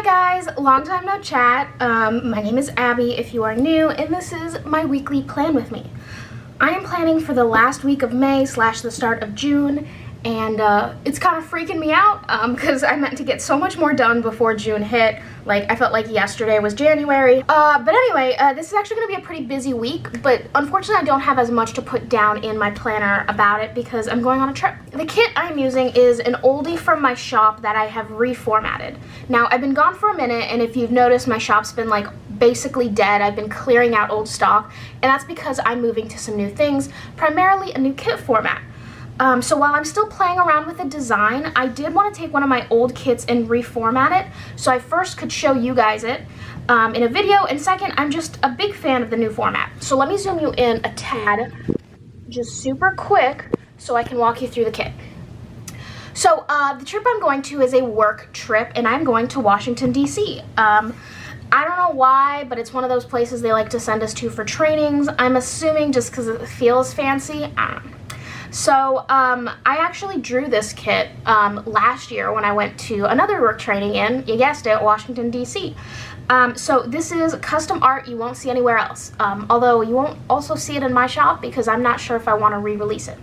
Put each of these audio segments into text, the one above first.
guys, long time no chat. My name is Abby if you are new, and this is my weekly plan with me. I am planning for the last week of May / the start of June, and it's kind of freaking me out because I meant to get so much more done before June hit. Like, I felt like yesterday was January. But anyway, this is actually going to be a pretty busy week, but unfortunately I don't have as much to put down in my planner about it because I'm going on a trip. The kit I'm using is an oldie from my shop that I have reformatted. Now, I've been gone for a minute, and if you've noticed, my shop's been like basically dead. I've been clearing out old stock, and that's because I'm moving to some new things, primarily a new kit format. So while I'm still playing around with the design, I did want to take one of my old kits and reformat it, so I first could show you guys it in a video, and second, I'm just a big fan of the new format. So let me zoom you in a tad, just super quick, so I can walk you through the kit. So the trip I'm going to is a work trip, and I'm going to Washington, D.C. I don't know why, but it's one of those places they like to send us to for trainings. I'm assuming just because it feels fancy. I don't know. So I actually drew this kit last year when I went to another work training in, you guessed it, Washington, D.C. So this is custom art you won't see anywhere else, although you won't also see it in my shop because I'm not sure if I want to re-release it.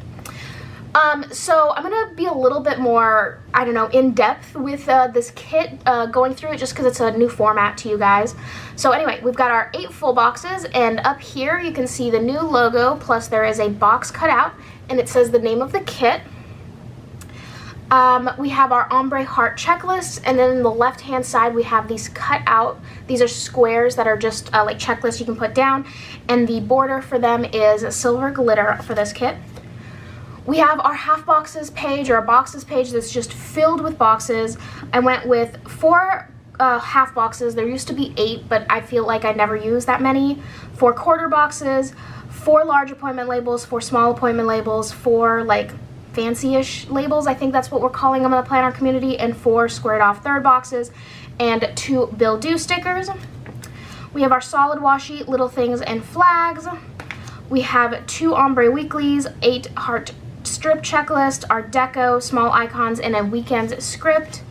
So I'm going to be a little bit more, I don't know, in-depth with this kit, going through it just because it's a new format to you guys. So anyway, we've got our 8 full boxes, and up here you can see the new logo, plus there is a box cut out, and it says the name of the kit. We have our ombre heart checklist, and then on the left-hand side we have these cut out. These are squares that are just like checklists you can put down, and the border for them is silver glitter for this kit. We have our half boxes page, or a boxes page that's just filled with boxes. I went with 4 half boxes. There used to be 8, but I feel like I never use that many. 4 quarter boxes, 4 large appointment labels, 4 small appointment labels, 4 like fancy-ish labels, I think that's what we're calling them in the planner community, and 4 squared off third boxes, and 2 bill due stickers. We have our solid washi little things and flags. We have 2 ombre weeklies, 8 heart strip checklist, our deco, small icons, and a weekends script,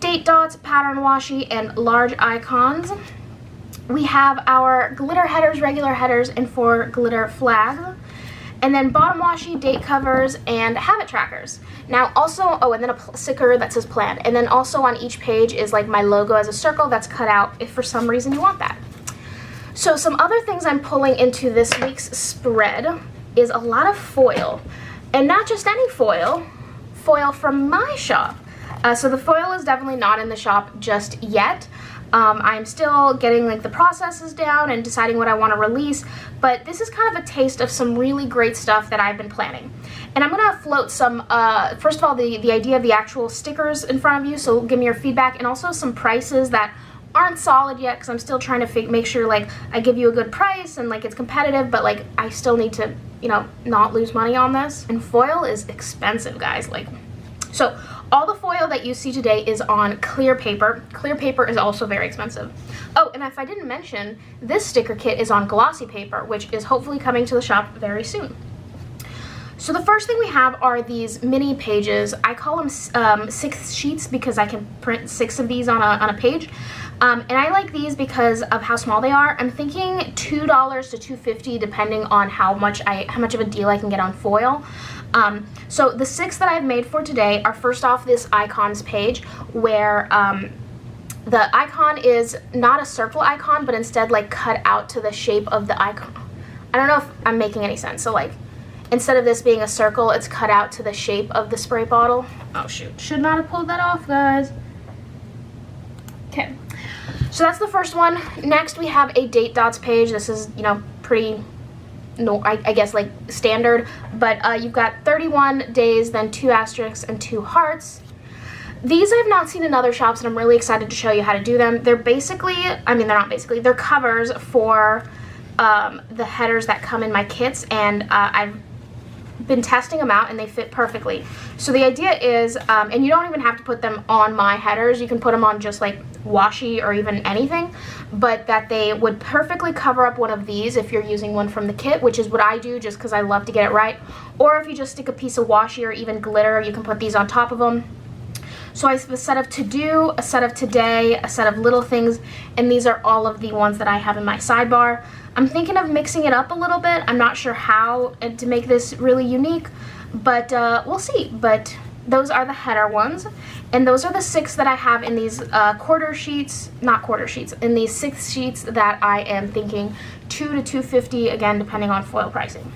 date dots, pattern washi, and large icons. We have our glitter headers, regular headers, and 4 glitter flags. And then bottom washi, date covers, and habit trackers. Now also, oh, and then a sticker that says plan. And then also on each page is like my logo as a circle that's cut out if for some reason you want that. So some other things I'm pulling into this week's spread is a lot of foil. And not just any foil, foil from my shop. So the foil is definitely not in the shop just yet. I'm still getting like the processes down and deciding what I want to release, but this is kind of a taste of some really great stuff that I've been planning. And I'm going to float some, first of all, the idea of the actual stickers in front of you, so give me your feedback, and also some prices that aren't solid yet because I'm still trying to make sure like I give you a good price and like it's competitive, but like I still need to, you know, not lose money on this. And foil is expensive, guys. Like, so all the foil that you see today is on clear paper. Clear paper is also very expensive. Oh, and if I didn't mention, this sticker kit is on glossy paper, which is hopefully coming to the shop very soon. So the first thing we have are these mini pages. I call them 6 sheets because I can print 6 of these on a page. And I like these because of how small they are. I'm thinking $2 to $2.50 depending on how much of a deal I can get on foil. So the 6 that I've made for today are first off this icons page where the icon is not a circle icon, but instead like cut out to the shape of the icon. I don't know if I'm making any sense. So like instead of this being a circle, it's cut out to the shape of the spray bottle. Oh shoot, should not have pulled that off, guys. Okay, so that's the first one. Next we have a date dots page. This is, you know, pretty, no, I guess like standard, but you've got 31 days, then 2 asterisks and 2 hearts. These I've not seen in other shops, and I'm really excited to show you how to do them. They're basically, I mean, they're not basically, they're covers for the headers that come in my kits, and I've been testing them out and they fit perfectly. So the idea is, and you don't even have to put them on my headers, you can put them on just like washi or even anything, but that they would perfectly cover up one of these if you're using one from the kit, which is what I do just because I love to get it right. Or if you just stick a piece of washi or even glitter, you can put these on top of them. So I have a set of to do, a set of today, a set of little things, and these are all of the ones that I have in my sidebar. I'm thinking of mixing it up a little bit. I'm not sure how to make this really unique, but we'll see. But those are the header ones, and those are the 6 that I have in these in these 6 sheets that I am thinking $2 to $2.50, again depending on foil pricing.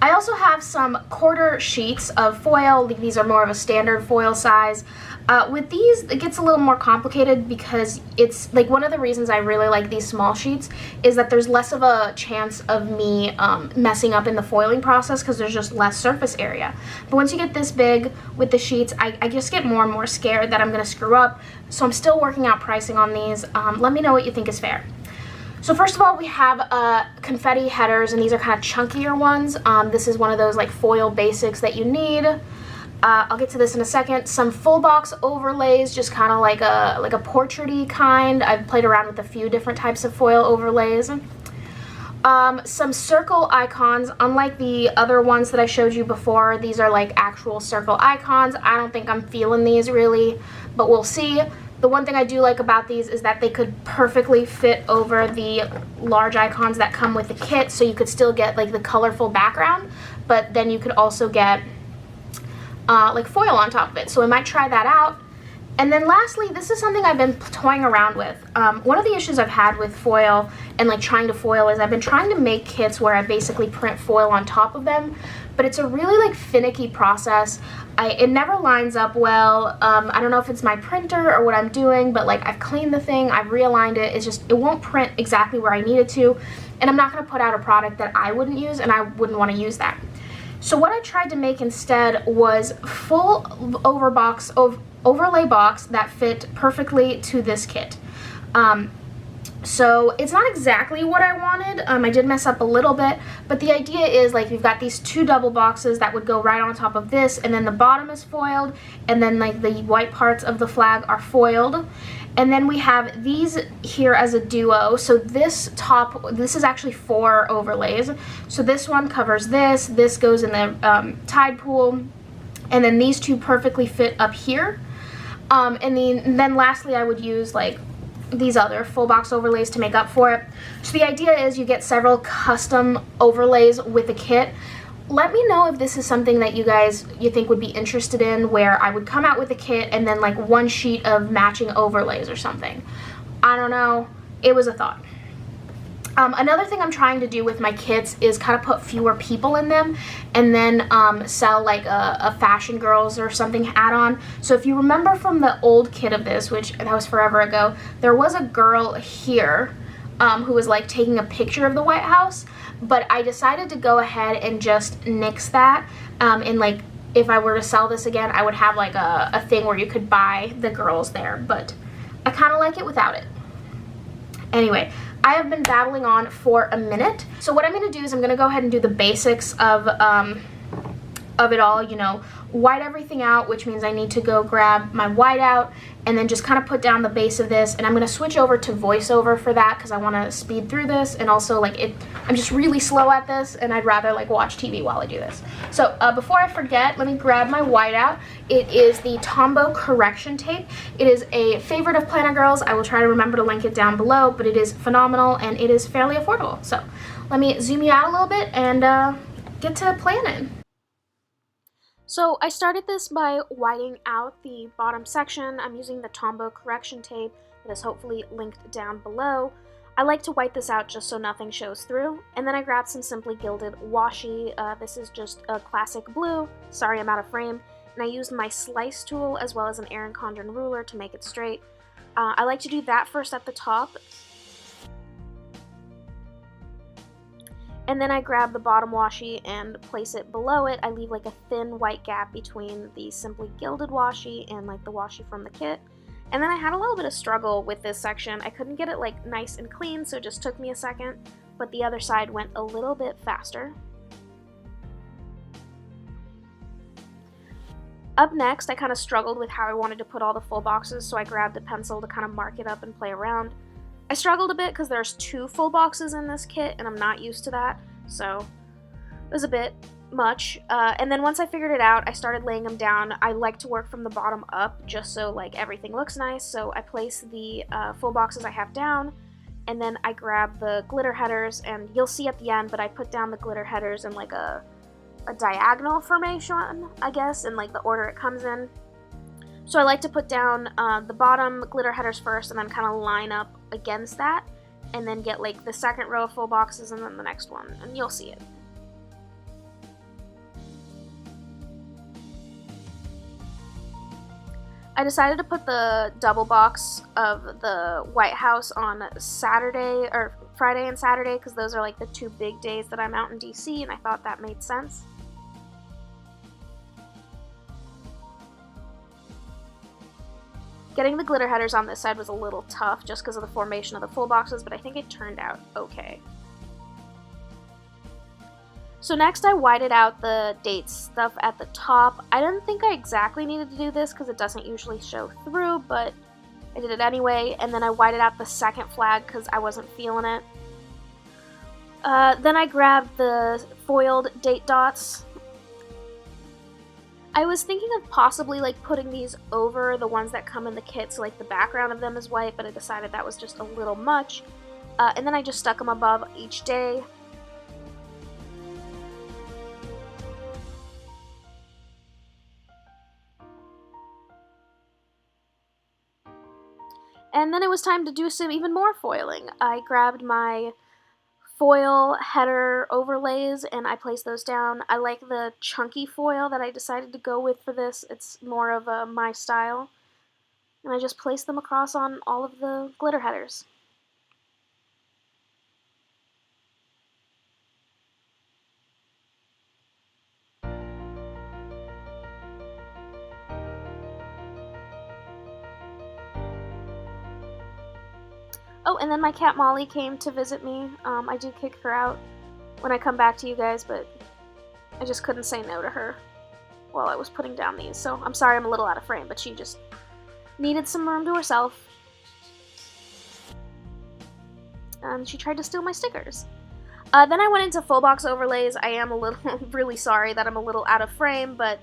I also have some quarter sheets of foil. These are more of a standard foil size. With these, it gets a little more complicated because it's like one of the reasons I really like these small sheets is that there's less of a chance of me messing up in the foiling process because there's just less surface area. But once you get this big with the sheets, I just get more and more scared that I'm going to screw up. So I'm still working out pricing on these. Let me know what you think is fair. So first of all, we have confetti headers, and these are kind of chunkier ones. This is one of those like foil basics that you need. I'll get to this in a second. Some full box overlays, just kind of like a portrait-y kind. I've played around with a few different types of foil overlays. Some circle icons. Unlike the other ones that I showed you before, these are like actual circle icons. I don't think I'm feeling these really, but we'll see. The one thing I do like about these is that they could perfectly fit over the large icons that come with the kit, so you could still get like the colorful background, but then you could also get like foil on top of it. So I might try that out. And then lastly, this is something I've been toying around with. One of the issues I've had with foil and like trying to foil is I've been trying to make kits where I basically print foil on top of them, but it's a really like finicky process. It never lines up well. I don't know if it's my printer or what I'm doing, but like I've cleaned the thing, I've realigned it. It's just, it won't print exactly where I need it to, and I'm not going to put out a product that I wouldn't use, and I wouldn't want to use that. So what I tried to make instead was full overlay box that fit perfectly to this kit. So it's not exactly what I wanted. I did mess up a little bit, but the idea is like you've got these 2 double boxes that would go right on top of this, and then the bottom is foiled, and then like the white parts of the flag are foiled. And then we have these here as a duo. So this is actually 4 overlays. So this one covers this goes in the tide pool, and then these 2 perfectly fit up here. And then lastly, I would use like these other full box overlays to make up for it. So the idea is you get several custom overlays with the kit. Let me know if this is something that you think would be interested in, where I would come out with a kit and then like 1 sheet of matching overlays or something. I don't know. It was a thought. Another thing I'm trying to do with my kits is kind of put fewer people in them, and then sell like a Fashion Girls or something add-on. So if you remember from the old kit of this, which that was forever ago, there was a girl here who was like taking a picture of the White House, but I decided to go ahead and just nix that, and like if I were to sell this again, I would have like a thing where you could buy the girls there, but I kind of like it without it. Anyway, I have been babbling on for a minute, so what I'm going to do is I'm going to go ahead and do the basics of it all, you know, white everything out, which means I need to go grab my whiteout and then just kind of put down the base of this, and I'm going to switch over to voiceover for that because I want to speed through this, and also like I'm just really slow at this, and I'd rather like watch TV while I do this. So before I forget, let me grab my whiteout. It is the Tombow correction tape. It is a favorite of Planner Girls. I will try to remember to link it down below, but it is phenomenal and it is fairly affordable. So let me zoom you out a little bit and get to planning. So I started this by whiting out the bottom section. I'm using the Tombow correction tape that is hopefully linked down below. I like to white this out just so nothing shows through. And then I grabbed some Simply Gilded washi. This is just a classic blue. Sorry, I'm out of frame. And I used my slice tool as well as an Erin Condren ruler to make it straight. I like to do that first at the top. And then I grab the bottom washi and place it below it. I leave like a thin white gap between the Simply Gilded washi and like the washi from the kit. And then I had a little bit of struggle with this section. I couldn't get it like nice and clean, so it just took me a second, but the other side went a little bit faster. Up next, I kind of struggled with how I wanted to put all the full boxes, so I grabbed a pencil to kind of mark it up and play around. I struggled a bit because there's 2 full boxes in this kit and I'm not used to that, so it was a bit much. And then once I figured it out, I started laying them down. I like to work from the bottom up just so like everything looks nice. So I place the full boxes I have down, and then I grab the glitter headers, and you'll see at the end, but I put down the glitter headers in like a diagonal formation, I guess, in like the order it comes in. So I like to put down the bottom glitter headers first and then kind of line up against that, and then get like the second row of full boxes and then the next one, and you'll see it. I decided to put the double box of the White House on Saturday, or Friday and Saturday, because those are like the 2 big days that I'm out in DC, and I thought that made sense. Getting the glitter headers on this side was a little tough just because of the formation of the full boxes, but I think it turned out okay. So next I whited out the date stuff at the top. I didn't think I exactly needed to do this because it doesn't usually show through, but I did it anyway. And then I whited out the second flag because I wasn't feeling it. Then I grabbed the foiled date dots. I was thinking of possibly like putting these over the ones that come in the kit, so like the background of them is white, but I decided that was just a little much. And then I just stuck them above each day. And then it was time to do some even more foiling. I grabbed my foil header overlays and I placed those down. I like the chunky foil that I decided to go with for this. It's more of my style. And I just placed them across on all of the glitter headers. Oh, and then my cat Molly came to visit me. I do kick her out when I come back to you guys, but I just couldn't say no to her while I was putting down these. So I'm sorry I'm a little out of frame, but she just needed some room to herself. And she tried to steal my stickers. Then I went into full box overlays. I am a little, really sorry that I'm a little out of frame, but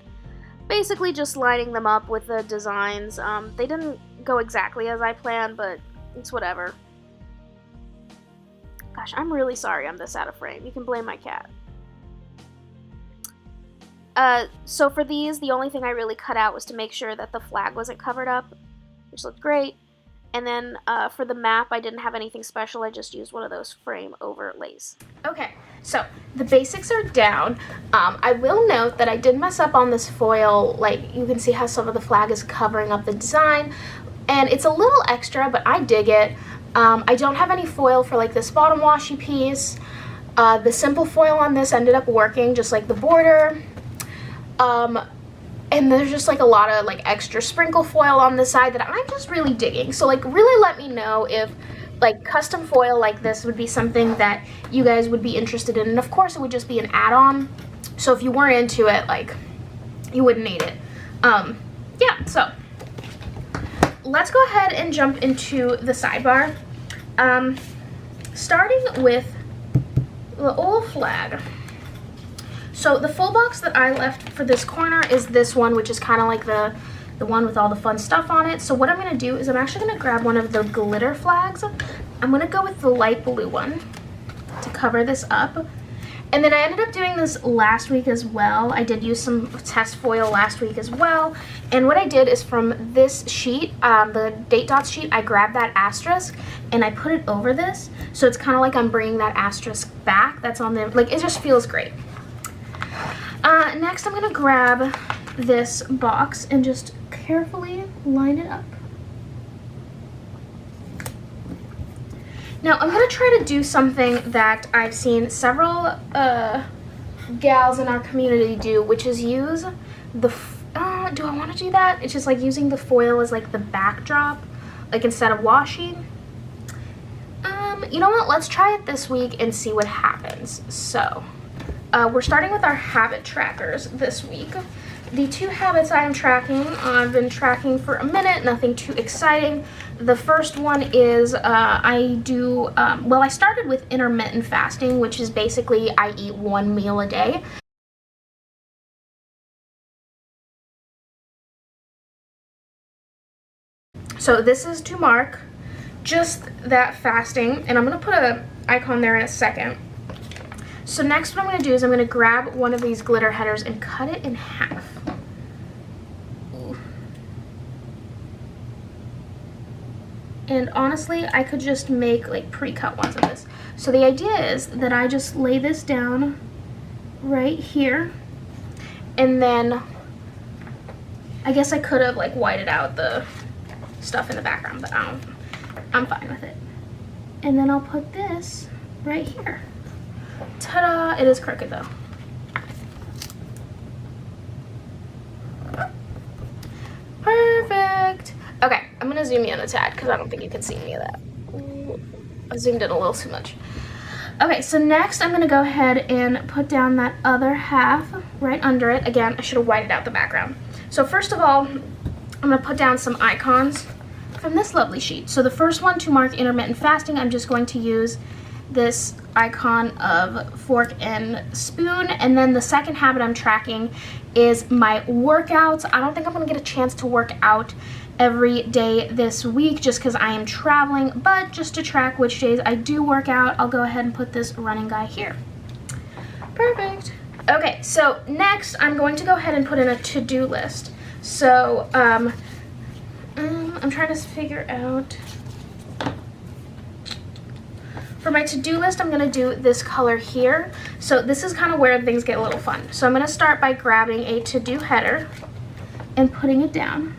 basically just lining them up with the designs. They didn't go exactly as I planned, but it's whatever. Gosh, I'm really sorry I'm this out of frame. You can blame my cat. So for these, the only thing I really cut out was to make sure that the flag wasn't covered up, which looked great. And then for the map, I didn't have anything special. I just used one of those frame overlays. Okay, so the basics are down. I will note that I did mess up on this foil. Like, you can see how some of the flag is covering up the design. And it's a little extra, but I dig it. I don't have any foil for like this bottom washi piece. The simple foil on this ended up working, just like the border. And there's just like a lot of like extra sprinkle foil on the side that I'm just really digging. So like really let me know if like custom foil like this would be something that you guys would be interested in. And of course it would just be an add-on. So if you weren't into it, like you wouldn't need it. Yeah, so let's go ahead and jump into the sidebar. Starting with the old flag. So the full box that I left for this corner is this one, which is kind of like the one with all the fun stuff on it. So what I'm going to do is I'm actually going to grab one of the glitter flags. I'm going to go with the light blue one to cover this up. And then I ended up doing this last week as well. I did use some test foil last week as well. And what I did is from this sheet, the date dots sheet, I grabbed that asterisk and I put it over this. So it's kind of like I'm bringing that asterisk back. That's on there. Like, it just feels great. Next, I'm going to grab this box and just carefully line it up. Now, I'm going to try to do something that I've seen several gals in our community do, which is use the, do I want to do that? It's just like using the foil as like the backdrop, like instead of washi. You know what? Let's try it this week and see what happens. So, we're starting with our habit trackers this week. The 2 habits I am tracking, I've been tracking for a minute, nothing too exciting. The first one is I started with intermittent fasting, which is basically I eat 1 meal a day. So this is to mark just that fasting, and I'm gonna put an icon there in a second. So next what I'm gonna do is I'm gonna grab one of these glitter headers and cut it in half. And honestly, I could just make like pre-cut ones of this. So the idea is that I just lay this down right here, and then I guess I could have like whited out the stuff in the background, but I'm fine with it. And then I'll put this right here. Ta-da! It is crooked though. Perfect. Okay, I'm gonna zoom in a tad because I don't think you can see any of that. Ooh, I zoomed in a little too much. Okay, so next I'm gonna go ahead and put down that other half right under it. Again, I should have whited out the background. So first of all, I'm gonna put down some icons from this lovely sheet. So the first one, to mark intermittent fasting, I'm just going to use this icon of fork and spoon, and then the second habit I'm tracking is my workouts. I don't think I'm gonna get a chance to work out every day this week just because I am traveling, but just to track which days I do work out, I'll go ahead and put this running guy here. Perfect. Okay, so next I'm going to go ahead and put in a to-do list. So I'm trying to figure out, for my to-do list, I'm gonna do this color here. So this is kind of where things get a little fun. So I'm gonna start by grabbing a to-do header and putting it down.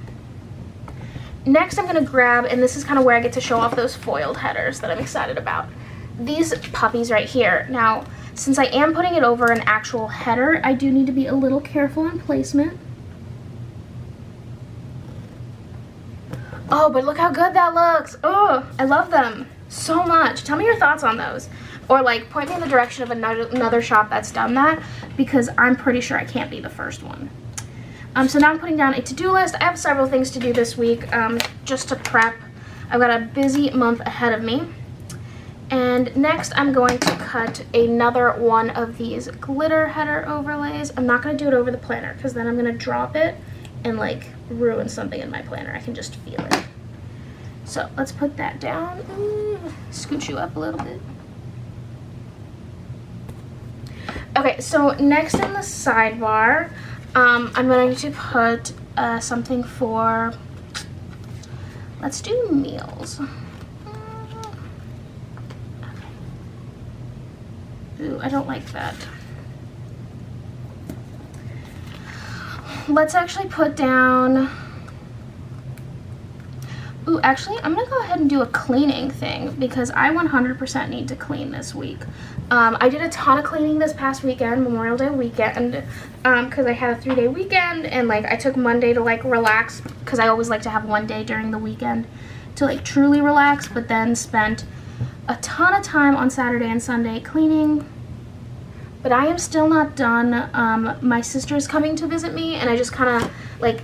Next I'm gonna grab, and this is kind of where I get to show off those foiled headers that I'm excited about, these puppies right here. Now, since I am putting it over an actual header, I do need to be a little careful in placement. Oh, but look how good that looks. Oh, I love them so much. Tell me your thoughts on those. Or like point me in the direction of another shop that's done that, because I'm pretty sure I can't be the first one. So now I'm putting down a to-do list. I have several things to do this week just to prep. I've got a busy month ahead of me. And next I'm going to cut another one of these glitter header overlays. I'm not going to do it over the planner because then I'm going to drop it and like ruin something in my planner. I can just feel it. So let's put that down. Ooh, scooch you up a little bit. Okay, so next in the sidebar, I'm going to put something for, let's do meals. Ooh, I don't like that. Let's actually put down, ooh, actually, I'm gonna go ahead and do a cleaning thing because I 100% need to clean this week. I did a ton of cleaning this past weekend, Memorial Day weekend, because I had a 3-day weekend, and like I took Monday to like relax because I always like to have one day during the weekend to like truly relax, but then spent a ton of time on Saturday and Sunday cleaning. But I am still not done. My sister's coming to visit me, and I just kind of like,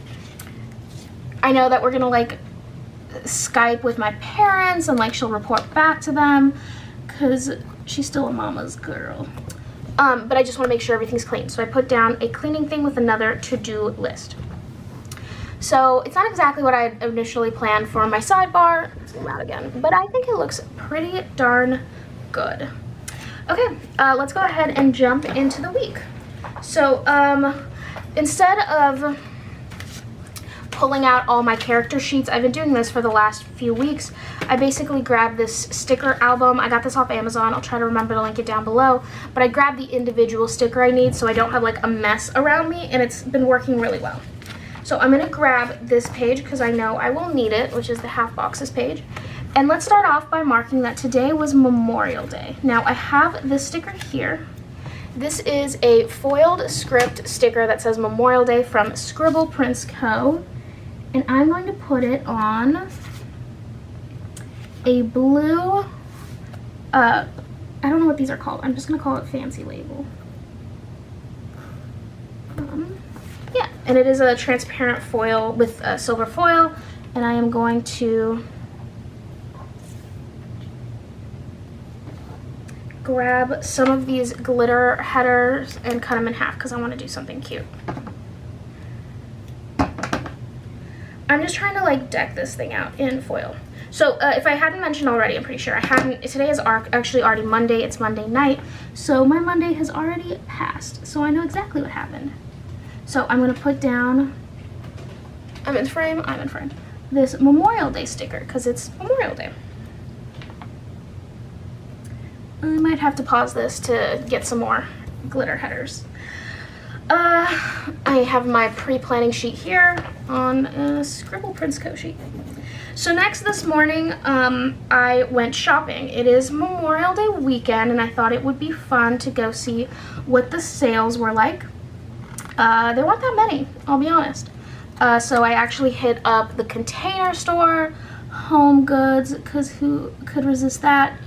I know that we're gonna like Skype with my parents, and like she'll report back to them because she's still a mama's girl. But I just want to make sure everything's clean. So I put down a cleaning thing with another to-do list. So it's not exactly what I had initially planned for my sidebar. Zoom out again, but I think it looks pretty darn good. Okay, let's go ahead and jump into the week. So instead of pulling out all my character sheets, I've been doing this for the last few weeks. I basically grabbed this sticker album. I got this off Amazon. I'll try to remember to link it down below. But I grabbed the individual sticker I need so I don't have like a mess around me, and it's been working really well. So I'm gonna grab this page because I know I will need it, which is the half boxes page. And let's start off by marking that today was Memorial Day. Now I have this sticker here. This is a foiled script sticker that says Memorial Day from Scribble Prints Co. And I'm going to put it on a blue, I don't know what these are called. I'm just gonna call it fancy label. Yeah, and it is a transparent foil with a silver foil, and I am going to grab some of these glitter headers and cut them in half because I want to do something cute. I'm just trying to like deck this thing out in foil. So if I hadn't mentioned already, I'm pretty sure I hadn't, today is actually already Monday, it's Monday night, so my Monday has already passed, so I know exactly what happened. So I'm gonna put down, I'm in frame, this Memorial Day sticker, because it's Memorial Day. I might have to pause this to get some more glitter headers. I have my pre-planning sheet here on a Scribble Prince.co sheet. So next this morning, I went shopping. It is Memorial Day weekend, and I thought it would be fun to go see what the sales were like. There weren't that many, I'll be honest. So I actually hit up the Container Store, Home Goods, because who could resist that,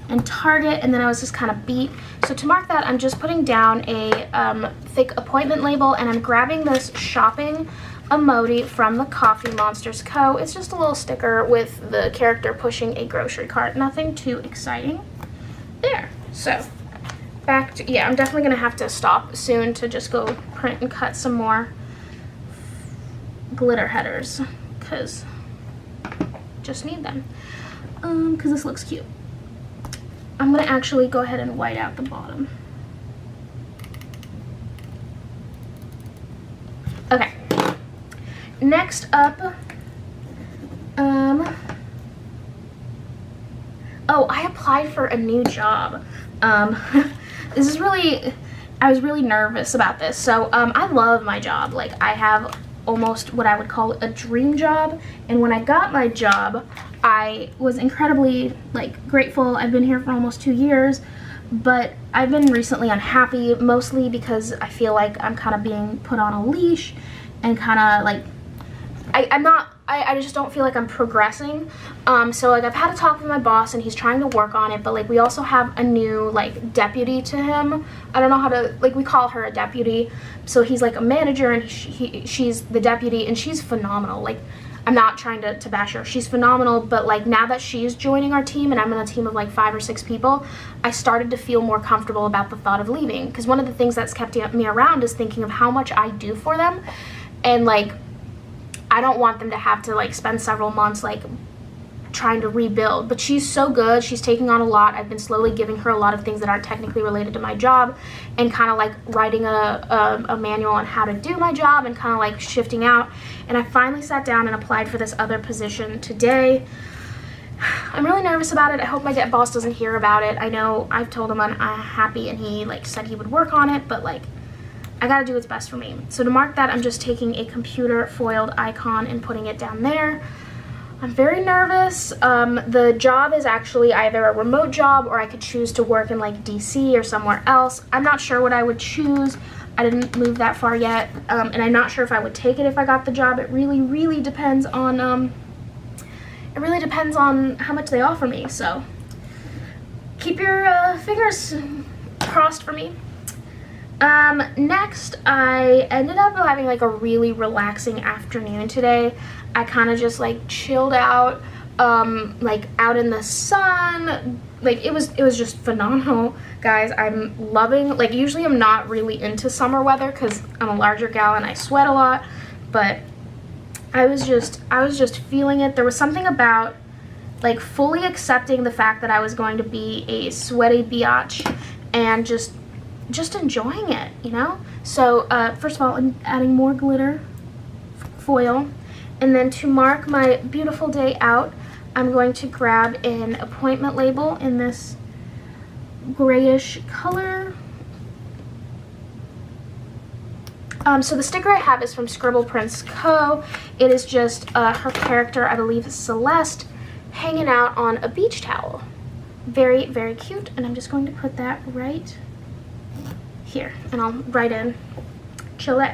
and Target, and then I was just kind of beat. So to mark that, I'm just putting down a thick appointment label, and I'm grabbing this shopping emoji from the Coffee Monsters Co. It's just a little sticker with the character pushing a grocery cart. Nothing too exciting. There. So back to, yeah, I'm definitely gonna have to stop soon to just go print and cut some more glitter headers, because just need them, because this looks cute. I'm gonna actually go ahead and white out the bottom. Okay. Next up, oh, I applied for a new job. This is really, I was really nervous about this. So, I love my job. Like, I have almost what I would call a dream job. And when I got my job, I was incredibly, like, grateful. I've been here for almost 2 years, but I've been recently unhappy, mostly because I feel like I'm kind of being put on a leash and kind of, like, I just don't feel like I'm progressing. So like I've had a talk with my boss and he's trying to work on it, but like we also have a new like deputy to him. I don't know how to, like, we call her a deputy. So he's like a manager and she's the deputy, and she's phenomenal. Like, I'm not trying to bash her. She's phenomenal, but like now that she's joining our team and I'm in a team of like 5 or 6 people, I started to feel more comfortable about the thought of leaving. Because one of the things that's kept me around is thinking of how much I do for them, and like I don't want them to have to like spend several months like trying to rebuild. But she's so good, she's taking on a lot. I've been slowly giving her a lot of things that aren't technically related to my job, and kind of like writing a manual on how to do my job, and kind of like shifting out. And I finally sat down and applied for this other position today. I'm really nervous about it. I hope my boss doesn't hear about it. I know I've told him I'm happy, and he like said he would work on it, but like I gotta do what's best for me. So to mark that, I'm just taking a computer foiled icon and putting it down there. I'm very nervous. The job is actually either a remote job, or I could choose to work in like DC or somewhere else. I'm not sure what I would choose. I didn't move that far yet, and I'm not sure if I would take it if I got the job. It really depends on how much they offer me. So keep your fingers crossed for me. Next, I ended up having like a really relaxing afternoon today. I kind of just like chilled out, like out in the sun. Like it was just phenomenal, guys. I'm loving, like, usually I'm not really into summer weather because I'm a larger gal and I sweat a lot, but I was just feeling it. There was something about like fully accepting the fact that I was going to be a sweaty biatch and just enjoying it, you know? So first of all, I'm adding more glitter foil, and then to mark my beautiful day out, I'm going to grab an appointment label in this grayish color. So the sticker I have is from Scribble Prince Co. It is just her character, I believe Celeste, hanging out on a beach towel. Very cute, and I'm just going to put that right here, and I'll write in Chile.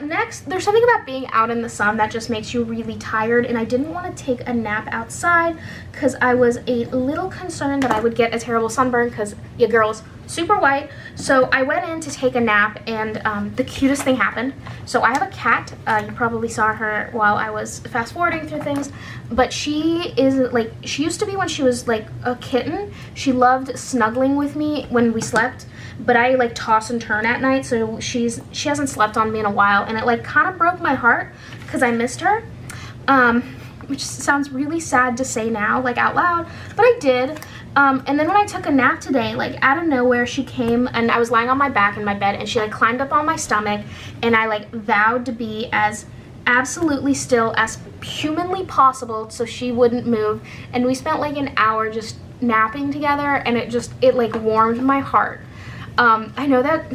Next, there's something about being out in the sun that just makes you really tired, and I didn't want to take a nap outside because I was a little concerned that I would get a terrible sunburn, because your girl's super white. So I went in to take a nap, and the cutest thing happened. So I have a cat. You probably saw her while I was fast forwarding through things, but she is like, she used to be when she was like a kitten. She loved snuggling with me when we slept, but I like toss and turn at night, so she hasn't slept on me in a while, and it like kind of broke my heart because I missed her. Which sounds really sad to say now, like out loud, but I did. And then when I took a nap today, like out of nowhere, she came, and I was lying on my back in my bed, and she like climbed up on my stomach, and I like vowed to be as absolutely still as humanly possible so she wouldn't move. And we spent like an hour just napping together, and it like warmed my heart. I know that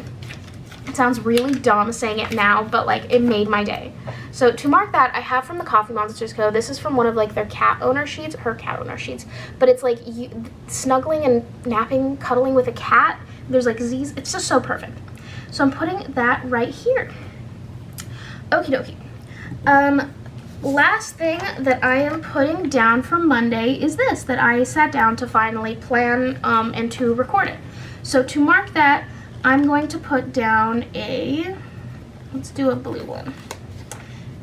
it sounds really dumb saying it now, but like it made my day. So to mark that, I have from the Coffee Monsters Co. This is from one of like their cat owner sheets, her cat owner sheets, but it's like snuggling and napping, cuddling with a cat. There's like Z's, it's just so perfect. So I'm putting that right here. Okie dokie. Last thing that I am putting down for Monday is this, that I sat down to finally plan and to record it. So to mark that, I'm going to put down let's do a blue one.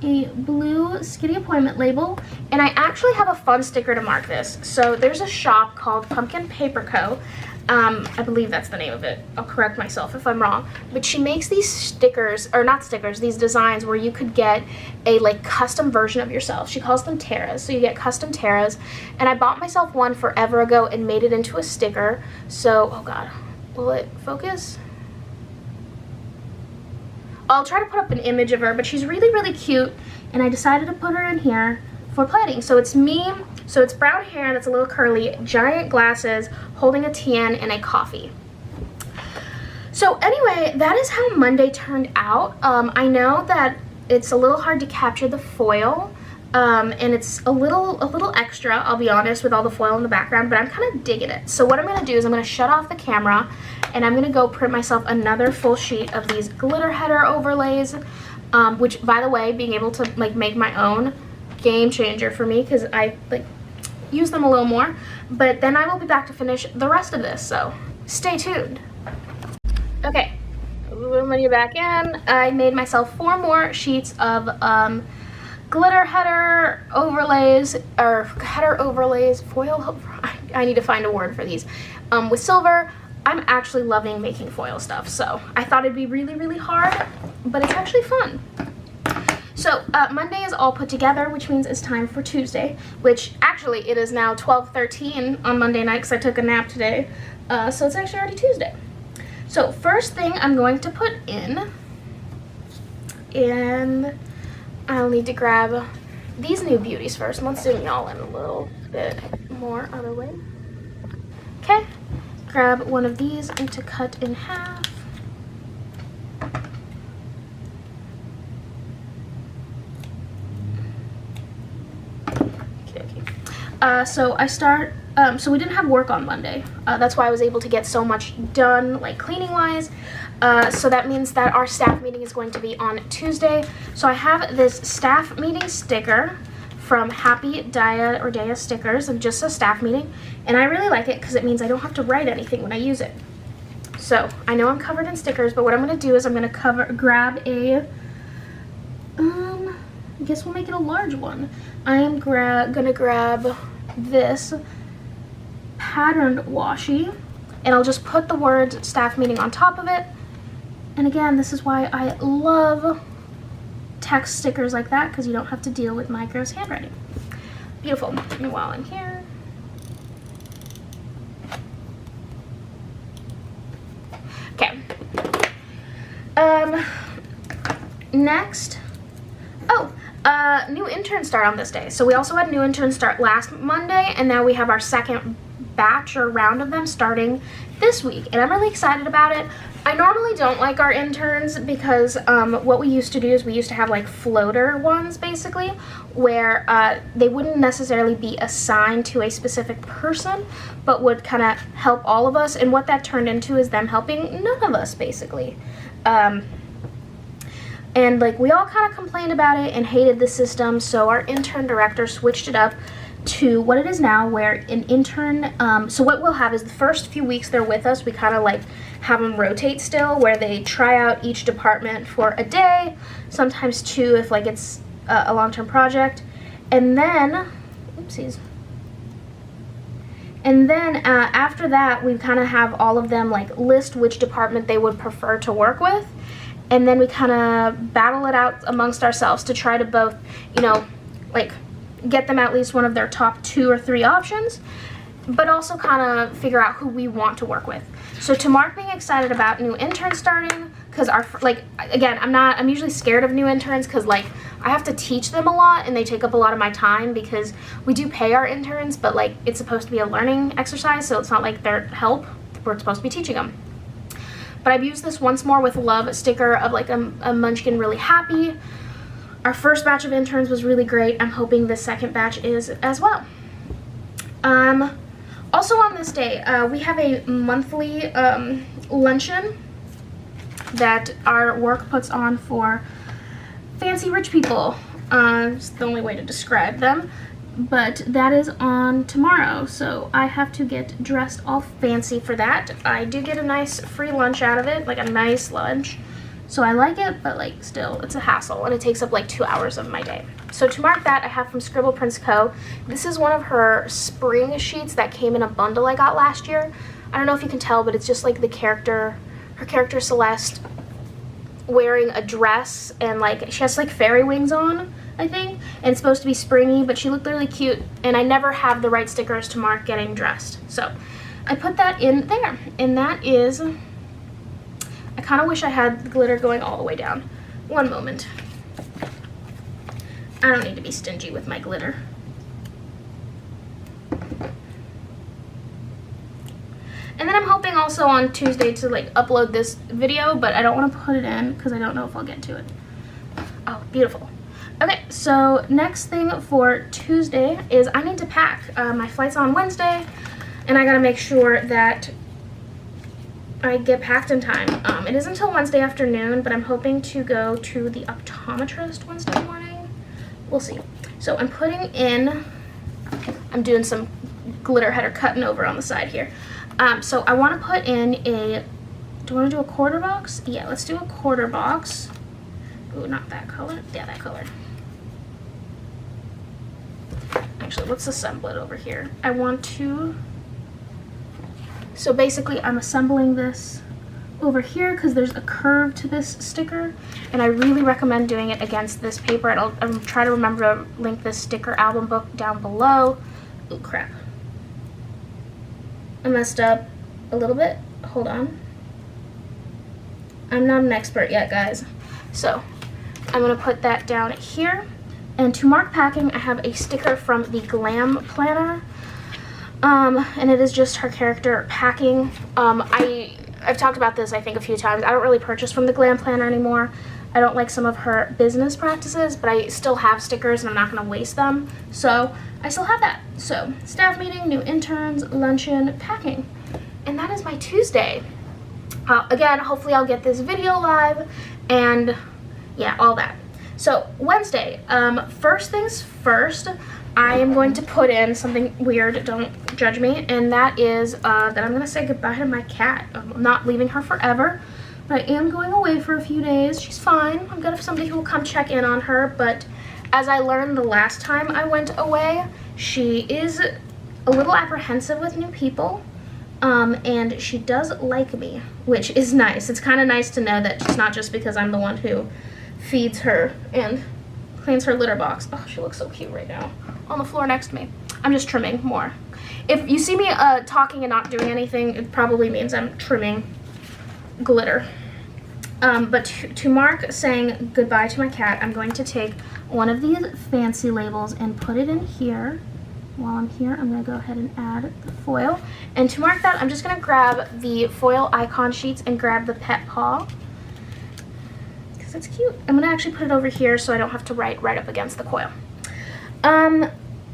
A blue Skitty appointment label, and I actually have a fun sticker to mark this. So there's a shop called Pumpkin Paper Co. I believe that's the name of it. I'll correct myself if I'm wrong. But she makes these stickers, or not stickers, these designs where you could get a like custom version of yourself. She calls them Terras, so you get custom Terras. And I bought myself one forever ago and made it into a sticker. So, oh god, will it focus? I'll try to put up an image of her, but she's really, really cute, and I decided to put her in here for planning. So it's me, so it's brown hair that's a little curly, giant glasses, holding a TN and a coffee. So anyway, that is how Monday turned out. I know that it's a little hard to capture the foil, and it's a little extra, I'll be honest, with all the foil in the background, but I'm kind of digging it. So what I'm going to do is I'm going to shut off the camera, and I'm going to go print myself another full sheet of these glitter header overlays, which, by the way, being able to like make my own, game changer for me, because I like use them a little more. But then I will be back to finish the rest of this, so stay tuned. Okay, money back in. I made myself 4 more sheets of glitter header overlays, or header overlays, foil, I need to find a word for these, with silver. I'm actually loving making foil stuff, so I thought it'd be really, really hard, but it's actually fun. So Monday is all put together, which means it's time for Tuesday, which actually it is now 12:13 on Monday night because I took a nap today, so it's actually already Tuesday. So first thing I'm going to put in, and I'll need to grab these new beauties first. Let's zoom y'all in a little bit more other way. Okay, grab one of these and to cut in half. So we didn't have work on Monday. That's why I was able to get so much done, like cleaning wise. So that means that our staff meeting is going to be on Tuesday. So I have this staff meeting sticker from Happy Dia or Daya Stickers, and just a staff meeting. And I really like it because it means I don't have to write anything when I use it. So I know I'm covered in stickers, but what I'm going to do is I'm going to grab a, I guess we'll make it a large one. I am going to grab this patterned washi, and I'll just put the words staff meeting on top of it. And again, this is why I love text stickers like that, because you don't have to deal with my gross handwriting. Beautiful. And while I'm here, okay. Next, new interns start on this day. So we also had new interns start last Monday, and now we have our second batch or round of them starting this week, and I'm really excited about it. I normally don't like our interns because what we used to do is we used to have like floater ones, basically, where they wouldn't necessarily be assigned to a specific person, but would kind of help all of us, and what that turned into is them helping none of us, basically. And like we all kind of complained about it and hated the system, so our intern director switched it up to what it is now, where an intern, so what we'll have is the first few weeks they're with us, we kind of like have them rotate still, where they try out each department for a day, sometimes 2 if like it's a long-term project, and then, oopsies, and then after that we kind of have all of them like list which department they would prefer to work with, and then we kind of battle it out amongst ourselves to try to both, you know, like get them at least one of their top 2 or 3 options, but also kind of figure out who we want to work with. So to Mark being excited about new interns starting, because like, again, I'm usually scared of new interns because like I have to teach them a lot and they take up a lot of my time, because we do pay our interns, but like it's supposed to be a learning exercise, so it's not like they're help, we're supposed to be teaching them. But I've used this once more with love sticker of like a munchkin really happy. Our first batch of interns was really great. I'm hoping the second batch is as well. Also on this day, we have a monthly luncheon that our work puts on for fancy rich people. It's the only way to describe them. But that is on tomorrow, so I have to get dressed all fancy for that. I do get a nice free lunch out of it, like a nice lunch. So I like it, but like still, it's a hassle and it takes up like 2 hours of my day. So to mark that, I have from Scribble Prints Co. This is one of her spring sheets that came in a bundle I got last year. I don't know if you can tell, but it's just like her character Celeste wearing a dress, and like she has like fairy wings on, I think, and it's supposed to be springy, but she looked really cute, and I never have the right stickers to mark getting dressed. So I put that in there, and that is, I kind of wish I had the glitter going all the way down. One moment. I don't need to be stingy with my glitter. And then I'm hoping also on Tuesday to like upload this video, but I don't want to put it in because I don't know if I'll get to it. Oh, beautiful. Okay, so next thing for Tuesday is I need to pack. My flight's on Wednesday, and I gotta make sure that I get packed in time. It is until Wednesday afternoon, but I'm hoping to go to the optometrist Wednesday morning. We'll see. So I'm doing some glitter header cutting over on the side here. So I want to put in do I want to do a quarter box? Yeah, let's do a quarter box. Ooh, not that color. Yeah, that color. Actually, let's assemble it over here. So basically I'm assembling this over here because there's a curve to this sticker, and I really recommend doing it against this paper. I'll try to remember to link this sticker album book down below. Oh crap. I messed up a little bit. Hold on. I'm not an expert yet, guys. So I'm gonna put that down here. And to mark packing, I have a sticker from the Glam Planner. And it is just her character packing. I've talked about this I think a few times. I don't really purchase from the Glam Planner anymore. I don't like some of her business practices, but I still have stickers and I'm not gonna waste them. So I still have that. So staff meeting, new interns, luncheon, packing. And that is my Tuesday. Again, hopefully I'll get this video live and yeah, all that. So Wednesday, first things first, I am going to put in something weird, don't judge me, and that is that I'm going to say goodbye to my cat. I'm not leaving her forever, but I am going away for a few days. She's fine. I'm going to have somebody who will come check in on her, but as I learned the last time I went away, she is a little apprehensive with new people, and she does like me, which is nice. It's kind of nice to know that it's not just because I'm the one who feeds her and cleans her litter box. Oh, she looks so cute right now on the floor next to me. I'm just trimming more. If you see me talking and not doing anything, it probably means I'm trimming glitter. But to mark saying goodbye to my cat, I'm going to take one of these fancy labels and put it in here. While I'm here, I'm going to go ahead and add the foil. And to mark that, I'm just going to grab the foil icon sheets and grab the pet paw. Because it's cute. I'm going to actually put it over here so I don't have to write right up against the coil.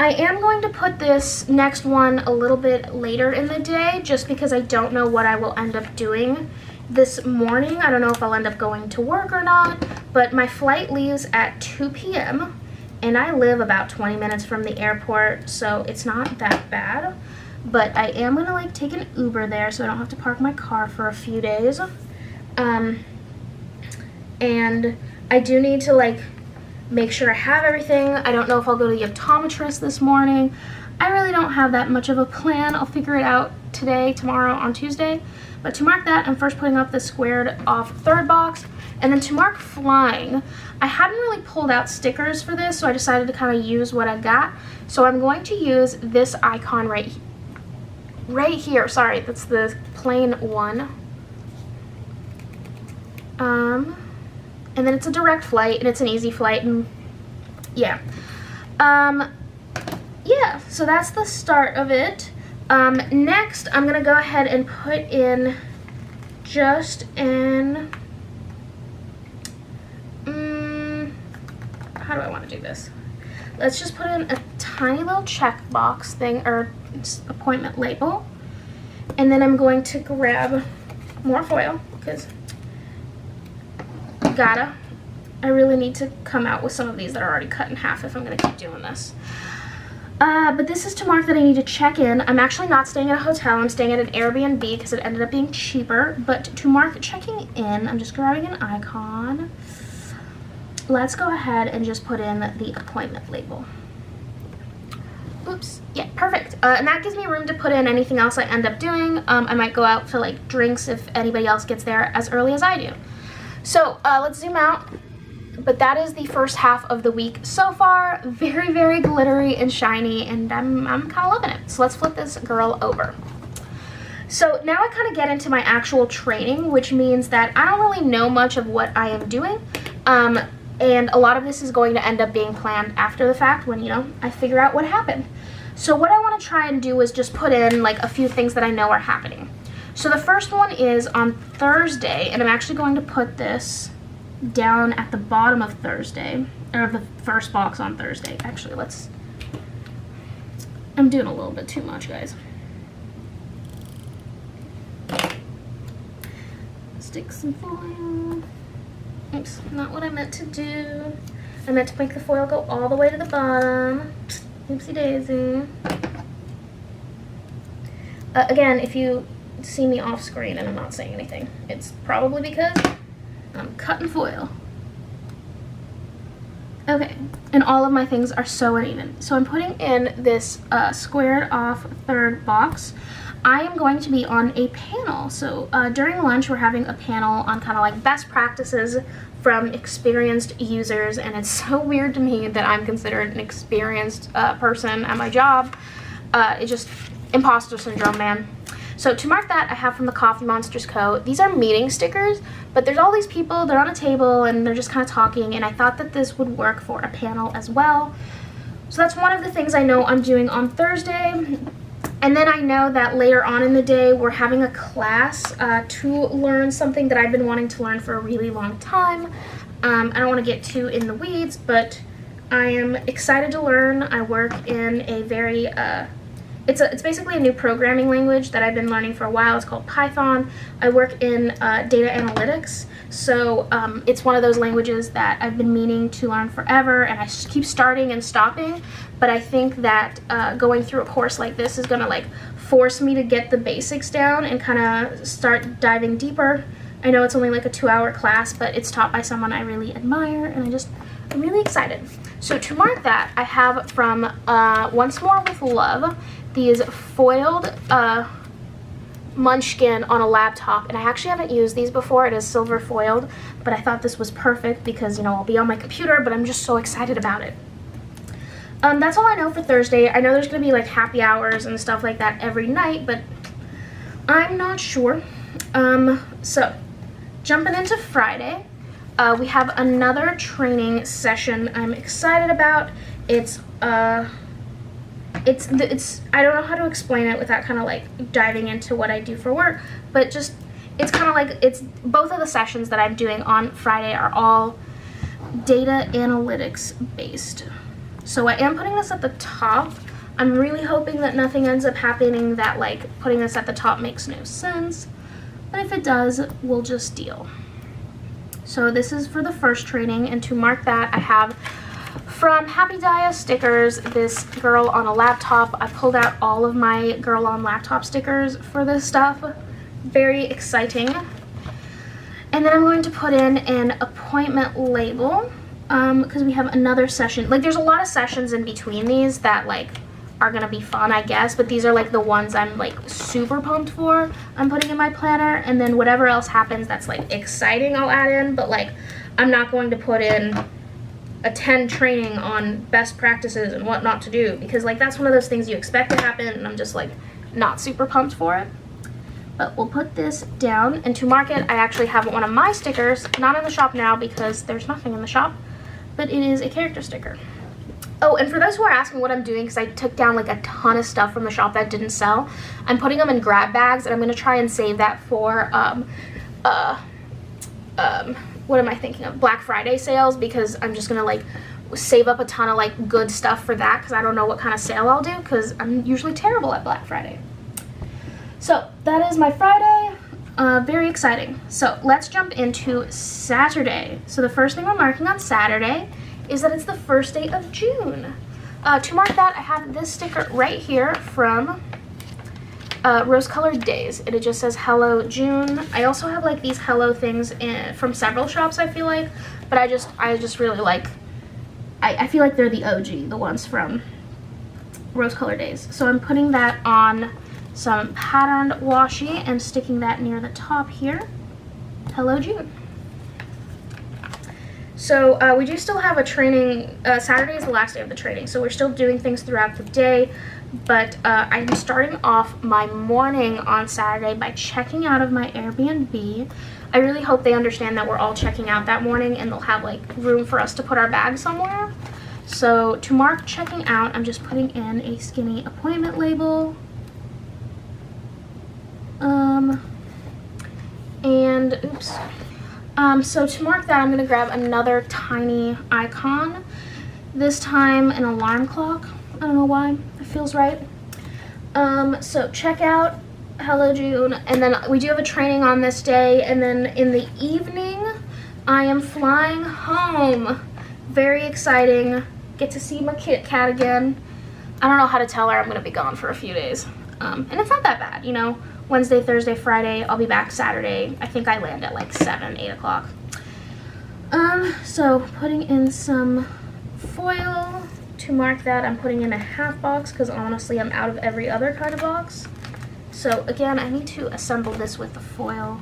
I am going to put this next one a little bit later in the day just because I don't know what I will end up doing this morning. I don't know if I'll end up going to work or not, but my flight leaves at 2 p.m. and I live about 20 minutes from the airport, so it's not that bad. But I am gonna like take an Uber there so I don't have to park my car for a few days. And I do need to like make sure I have everything. I don't know if I'll go to the optometrist this morning. I really don't have that much of a plan. I'll figure it out today, tomorrow, on Tuesday. But to mark that, I'm first putting up the squared off third box. And then to mark flying, I hadn't really pulled out stickers for this, so I decided to kind of use what I got. So I'm going to use this icon right here. Sorry, that's the plain one. And then it's a direct flight, and it's an easy flight, and yeah. Yeah, so that's the start of it. Next, I'm gonna go ahead and put in just an, how do I want to do this? Let's just put in a tiny little checkbox thing, or appointment label, and then I'm going to grab more foil, because I really need to come out with some of these that are already cut in half if I'm going to keep doing this. But this is to mark that I need to check in. I'm actually not staying at a hotel. I'm staying at an Airbnb because it ended up being cheaper. But to mark checking in, I'm just grabbing an icon. Let's go ahead and just put in the appointment label. Oops. Yeah, perfect. And that gives me room to put in anything else I end up doing. I might go out for like drinks if anybody else gets there as early as I do. So let's zoom out. But that is the first half of the week so far. Very, very glittery and shiny, and I'm kind of loving it. So let's flip this girl over. So now I kind of get into my actual training, which means that I don't really know much of what I am doing. And a lot of this is going to end up being planned after the fact when, you know, I figure out what happened. So what I want to try and do is just put in like a few things that I know are happening. So the first one is on Thursday, and I'm actually going to put this down at the bottom of Thursday, or the first box on Thursday. Actually, I'm doing a little bit too much, guys. Stick some foil. Oops, not what I meant to do. I meant to make the foil go all the way to the bottom. Oopsie daisy. Again, if you see me off screen and I'm not saying anything, it's probably because I'm cutting foil. Okay, and all of my things are so uneven. So I'm putting in this squared off third box. I am going to be on a panel. So during lunch, we're having a panel on kind of like best practices from experienced users, and it's so weird to me that I'm considered an experienced person at my job. It's just imposter syndrome, man. So to mark that, I have from the Coffee Monsters Co. These are meeting stickers, but there's all these people, they're on a table, and they're just kind of talking, and I thought that this would work for a panel as well. So that's one of the things I know I'm doing on Thursday. And then I know that later on in the day, we're having a class to learn something that I've been wanting to learn for a really long time. I don't want to get too in the weeds, but I am excited to learn. I work in a very... It's basically a new programming language that I've been learning for a while. It's called Python. I work in data analytics, so it's one of those languages that I've been meaning to learn forever, and I keep starting and stopping, but I think that going through a course like this is going to like force me to get the basics down and kind of start diving deeper. I know it's only like a 2-hour class, but it's taught by someone I really admire, and I'm really excited. So to mark that, I have from Once More with Love, these foiled Munchkin on a laptop, and I actually haven't used these before. It is silver foiled, but I thought this was perfect because, you know, I'll be on my computer, but I'm just so excited about it. That's all I know for Thursday. I know there's going to be like happy hours and stuff like that every night, but I'm not sure. So jumping into Friday, we have another training session I'm excited about. It's I don't know how to explain it without kind of like diving into what I do for work, but just it's kind of like it's both of the sessions that I'm doing on Friday are all data analytics based. So I am putting this at the top. I'm really hoping that nothing ends up happening that like putting this at the top makes no sense, but if it does, we'll just deal. So this is for the first training, and to mark that, I have From Happy Dia Stickers, this girl on a laptop. I pulled out all of my girl on laptop stickers for this stuff. Very exciting. And then I'm going to put in an appointment label because we have another session. Like, there's a lot of sessions in between these that like are gonna be fun, I guess, but these are like the ones I'm like super pumped for. I'm putting in my planner, and then whatever else happens that's like exciting I'll add in, but like I'm not going to put in attend training on best practices and what not to do, because like that's one of those things you expect to happen and I'm just like not super pumped for it. But we'll put this down, and to mark it I actually have one of my stickers, not in the shop now because there's nothing in the shop, but it is a character sticker. Oh, and for those who are asking what I'm doing, because I took down like a ton of stuff from the shop that didn't sell, I'm putting them in grab bags, and I'm going to try and save that for what am I thinking of? Black Friday sales, because I'm just gonna like save up a ton of like good stuff for that, because I don't know what kind of sale I'll do, because I'm usually terrible at Black Friday. So that is my Friday. Very exciting. So let's jump into Saturday. So the first thing we're marking on Saturday is that it's the first day of June. To mark that, I have this sticker right here from Rose Colored Days, and it just says Hello June. I also have like these hello things from several shops, I feel like, but I just really like, I feel like they're the OG, the ones from Rose Colored Days. So I'm putting that on some patterned washi and sticking that near the top here. Hello June. So we do still have a training. Saturday is the last day of the training, so we're still doing things throughout the day. But I'm starting off my morning on Saturday by checking out of my Airbnb. I really hope they understand that we're all checking out that morning and they'll have like room for us to put our bags somewhere. So to mark checking out, I'm just putting in a skinny appointment label. So to mark that, I'm going to grab another tiny icon. This time an alarm clock. I don't know why. It feels right. So check out Hello June, and then we do have a training on this day, and then in the evening I am flying home. Very exciting. Get to see my Kit Kat again. I don't know how to tell her I'm gonna be gone for a few days. And it's not that bad, you know. Wednesday, Thursday, Friday, I'll be back Saturday. I think I land at like 7, 8 o'clock. So putting in some foil. To mark that, I'm putting in a half box because honestly I'm out of every other kind of box. So again, I need to assemble this with the foil.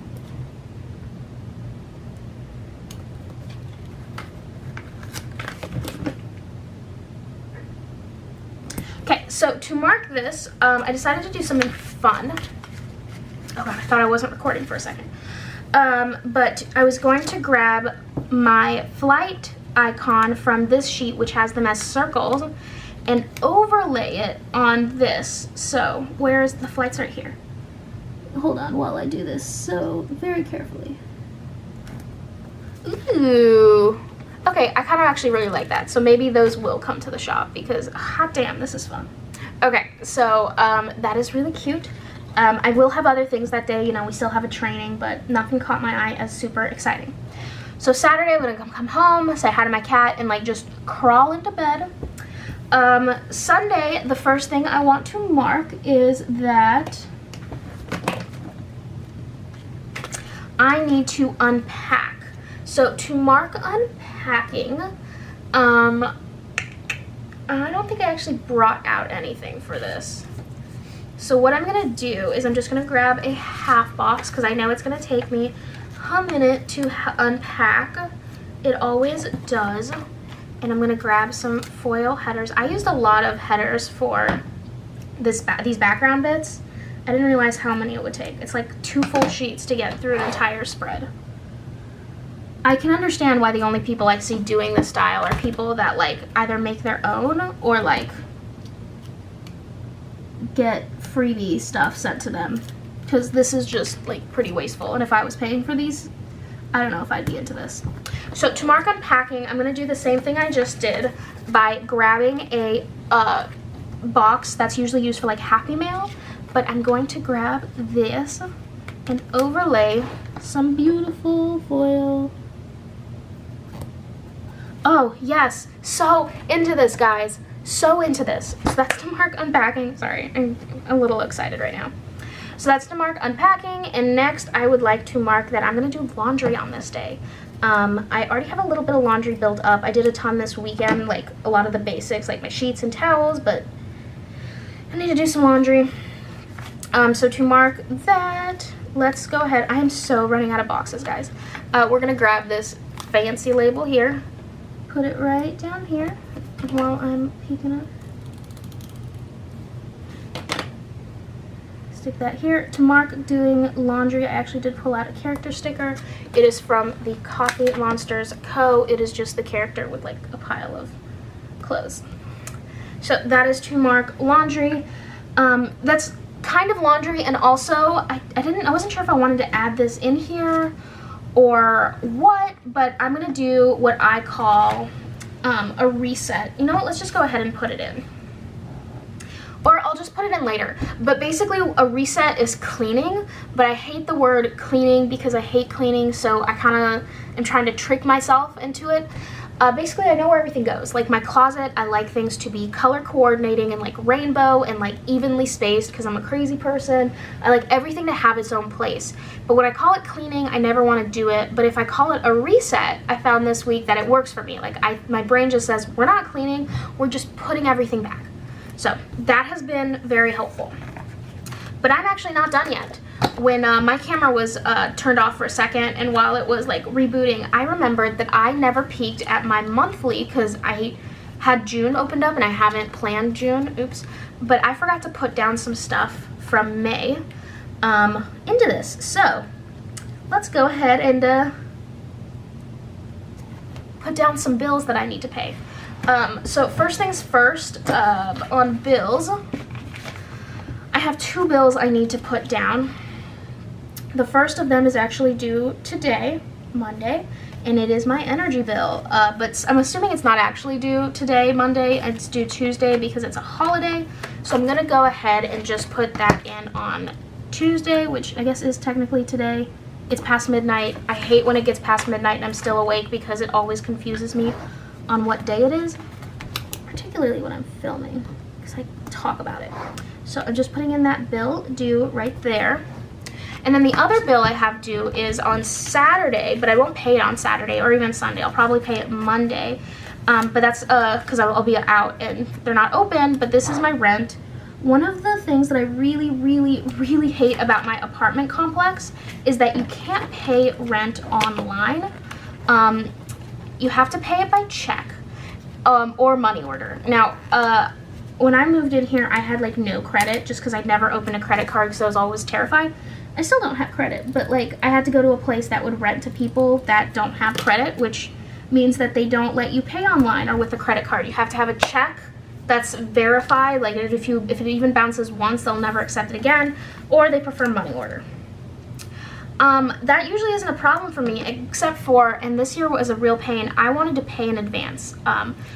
Okay, so to mark this, I decided to do something fun. Oh god, I thought I wasn't recording for a second. But I was going to grab my flight icon from this sheet, which has them as circles, and overlay it on this. So where's the flights? Right here. Hold on while I do this so very carefully. Ooh. Okay, I kind of actually really like that. So maybe those will come to the shop because hot damn, this is fun. Okay, so that is really cute. I will have other things that day, you know, we still have a training, but nothing caught my eye as super exciting. So Saturday, I'm gonna come home, say hi to my cat, and like just crawl into bed. Sunday, the first thing I want to mark is that I need to unpack. So to mark unpacking, I don't think I actually brought out anything for this. So what I'm gonna do is I'm just gonna grab a half box because I know it's gonna take me a minute to unpack. It always does. And I'm gonna grab some foil headers. I used a lot of headers for these background bits. I didn't realize how many it would take. It's like 2 full sheets to get through an entire spread. I can understand why the only people I see doing this style are people that like either make their own or like get freebie stuff sent to them, because this is just like pretty wasteful, and if I was paying for these, I don't know if I'd be into this. So to mark unpacking, I'm going to do the same thing I just did by grabbing a box that's usually used for like Happy Mail, but I'm going to grab this and overlay some beautiful foil. Oh, yes. So into this, guys. So into this. So that's to mark unpacking. Sorry, I'm a little excited right now. So that's to mark unpacking, and next I would like to mark that I'm going to do laundry on this day. I already have a little bit of laundry built up. I did a ton this weekend, like a lot of the basics, like my sheets and towels, but I need to do some laundry. So to mark that, let's go ahead. I am so running out of boxes, guys. We're going to grab this fancy label here, put it right down here while I'm peeking up. Stick that here. To mark doing laundry, I actually did pull out a character sticker. It is from the Coffee Monsters Co. It is just the character with like a pile of clothes. So that is to mark laundry. That's kind of laundry, and also I wasn't sure if I wanted to add this in here or what, but I'm gonna do what I call a reset. You know what, let's just go ahead and put it in. Or I'll just put it in later. But basically a reset is cleaning, but I hate the word cleaning because I hate cleaning, so I kind of am trying to trick myself into it. Basically I know where everything goes. Like my closet, I like things to be color coordinating and like rainbow and like evenly spaced because I'm a crazy person. I like everything to have its own place. But when I call it cleaning, I never want to do it. But if I call it a reset, I found this week that it works for me. Like my brain just says, we're not cleaning, we're just putting everything back. So that has been very helpful. But I'm actually not done yet. When my camera was turned off for a second, and while it was like rebooting, I remembered that I never peeked at my monthly because I had June opened up and I haven't planned June, oops. But I forgot to put down some stuff from May into this. So let's go ahead and put down some bills that I need to pay. So first things first, on bills, I have 2 bills I need to put down. The first of them is actually due today, Monday, and it is my energy bill. But I'm assuming it's not actually due today, Monday. It's due Tuesday because it's a holiday. So I'm going to go ahead and just put that in on Tuesday, which I guess is technically today. It's past midnight. I hate when it gets past midnight and I'm still awake because it always confuses me on what day it is, particularly when I'm filming because I talk about it. So I'm just putting in that bill due right there. And then the other bill I have due is on Saturday, but I won't pay it on Saturday or even Sunday. I'll probably pay it Monday. But that's because I'll be out and they're not open, but this is my rent. One of the things that I really, really, really hate about my apartment complex is that you can't pay rent online. You have to pay it by check or money order. Now, when I moved in here, I had like no credit just because I'd never opened a credit card because I was always terrified. I still don't have credit, but like I had to go to a place that would rent to people that don't have credit, which means that they don't let you pay online or with a credit card. You have to have a check that's verified. Like if it even bounces once, they'll never accept it again, or they prefer money order. That usually isn't a problem for me, except for, and this year was a real pain, I wanted to pay in advance.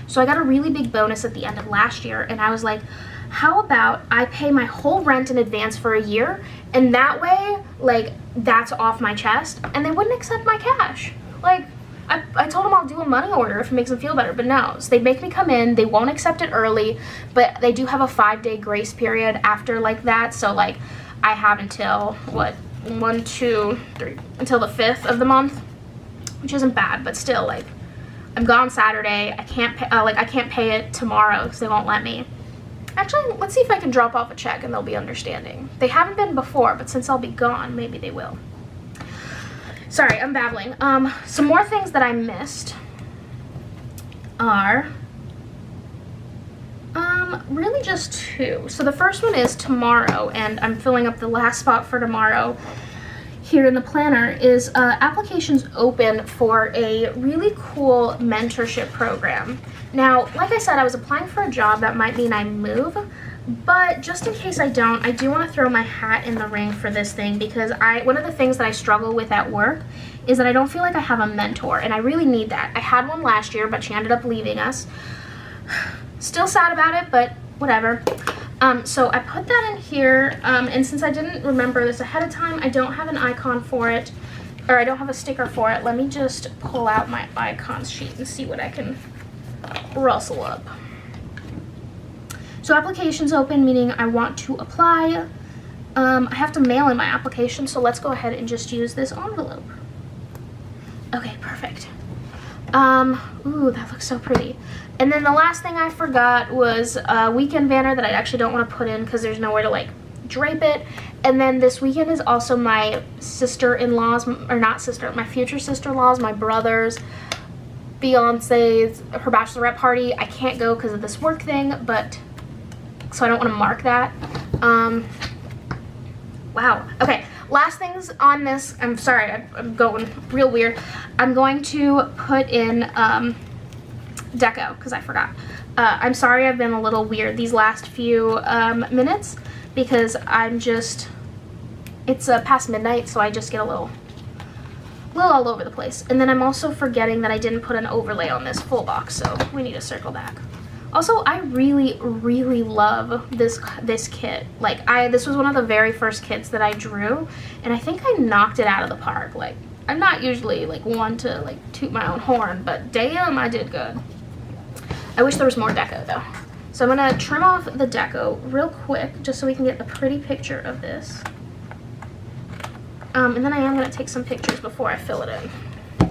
So I got a really big bonus at the end of last year, and I was like, how about I pay my whole rent in advance for a year, and that way, like, that's off my chest, and they wouldn't accept my cash. Like, I told them I'll do a money order if it makes them feel better, but no. So they make me come in, they won't accept it early, but they do have a 5-day grace period after like that, so like, I have until, what, 1, 2, 3, until the 5th of the month, which isn't bad, but still, like, I'm gone Saturday, I can't pay, I can't pay it tomorrow because they won't let me. Actually, let's see if I can drop off a check and they'll be understanding. They haven't been before, but since I'll be gone, maybe they will. Sorry, I'm babbling. Some more things that I missed are really just 2. So the first one is tomorrow, and I'm filling up the last spot for tomorrow here in the planner, is applications open for a really cool mentorship program. Now, like I said, I was applying for a job that might mean I move, but just in case I don't, I do want to throw my hat in the ring for this thing because one of the things that I struggle with at work is that I don't feel like I have a mentor, and I really need that. I had one last year, but she ended up leaving us. Still sad about it, but whatever. So I put that in here, and since I didn't remember this ahead of time, I don't have an icon for it. or I don't have a sticker for it. Let me just pull out my icons sheet and see what I can rustle up. So application's open, meaning I want to apply. I have to mail in my application, so let's go ahead and just use this envelope. Okay, perfect. Ooh, that looks so pretty. And then the last thing I forgot was a weekend banner that I actually don't want to put in because there's nowhere to like drape it. And then this weekend is also my sister-in-law's, or not sister, my future sister-in-law's, my brother's, fiance's, her bachelorette party. I can't go because of this work thing, but so I don't want to mark that. Wow. Okay, last things on this. I'm sorry, I'm going real weird. I'm going to put in deco because I forgot. I'm sorry I've been a little weird these last few minutes because I'm just, it's past midnight, so I just get a little all over the place. And then I'm also forgetting that I didn't put an overlay on this full box, so we need to circle back. Also, I really, really love this kit. Like, this was one of the very first kits that I drew, and I think I knocked it out of the park. Like, I'm not usually, like, one to, like, toot my own horn, but damn, I did good. I wish there was more deco, though. So I'm gonna trim off the deco real quick, just so we can get a pretty picture of this. And then I am gonna take some pictures before I fill it in.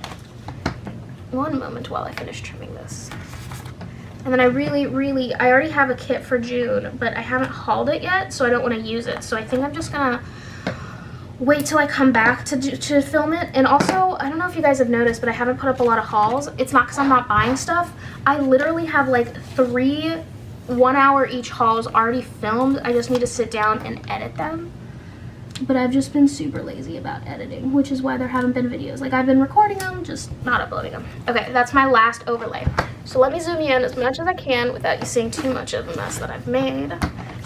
One moment while I finish trimming this. And then I already have a kit for June, but I haven't hauled it yet, so I don't want to use it. So I think I'm just gonna wait till I come back to film it. And also, I don't know if you guys have noticed, but I haven't put up a lot of hauls. It's not because I'm not buying stuff. I literally have like 3 1-hour each hauls already filmed. I just need to sit down and edit them. But I've just been super lazy about editing, which is why there haven't been videos. Like, I've been recording them, just not uploading them. Okay, that's my last overlay. So let me zoom you in as much as I can without you seeing too much of the mess that I've made.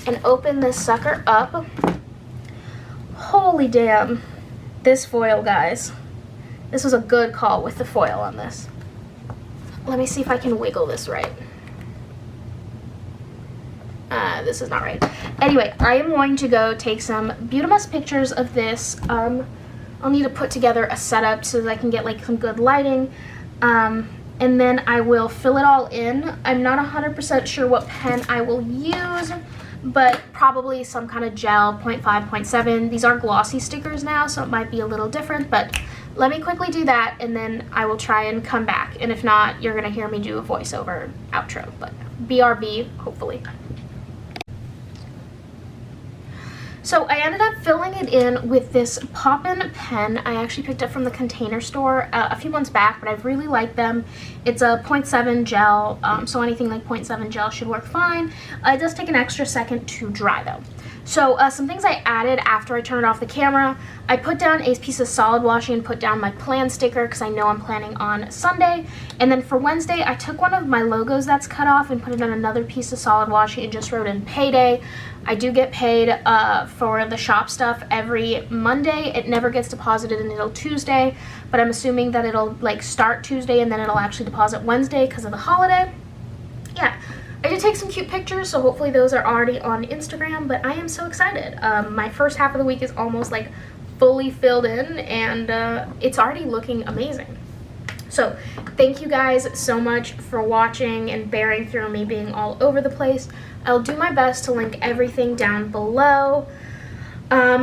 And open this sucker up. Holy damn. This foil, guys. This was a good call with the foil on this. Let me see if I can wiggle this right. This is not right. Anyway, I am going to go take some Beautimus pictures of this. I'll need to put together a setup so that I can get like some good lighting. And then I will fill it all in. I'm not 100% sure what pen I will use, but probably some kind of gel, 0.5, 0.7. These are glossy stickers now, so it might be a little different, but let me quickly do that, and then I will try and come back. And if not, you're gonna hear me do a voiceover outro, but BRB, hopefully. So I ended up filling it in with this Poppin pen I actually picked up from the Container Store a few months back, but I really like them. It's a 0.7 gel, so anything like 0.7 gel should work fine. It does take an extra second to dry though. So some things I added after I turned off the camera, I put down a piece of solid washing and put down my plan sticker because I know I'm planning on Sunday. And then for Wednesday, I took one of my logos that's cut off and put it on another piece of solid washing and just wrote in payday. I do get paid for the shop stuff every Monday. It never gets deposited until Tuesday, but I'm assuming that it'll like start Tuesday and then it'll actually deposit Wednesday because of the holiday. Yeah. I did take some cute pictures, so hopefully those are already on Instagram, but I am so excited. My first half of the week is almost like fully filled in, and it's already looking amazing. So thank you guys so much for watching and bearing through me being all over the place. I'll do my best to link everything down below. Let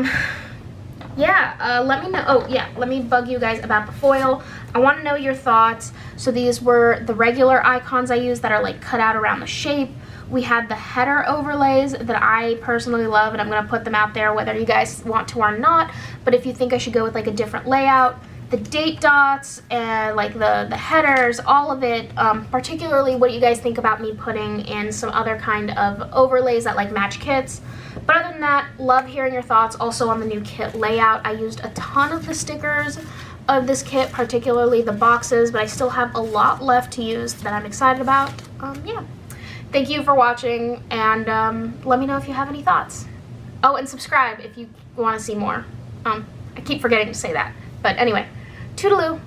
me know. Oh yeah, let me bug you guys about the foil. I want to know your thoughts. So these were the regular icons I used that are like cut out around the shape. We had the header overlays that I personally love, and I'm going to put them out there whether you guys want to or not. But if you think I should go with like a different layout, the date dots and like the headers, all of it, particularly what you guys think about me putting in some other kind of overlays that like match kits. But other than that, love hearing your thoughts also on the new kit layout. I used a ton of the stickers of this kit, particularly the boxes, but I still have a lot left to use that I'm excited about. Yeah. Thank you for watching, and let me know if you have any thoughts. Oh, and subscribe if you want to see more. I keep forgetting to say that. But anyway, toodaloo.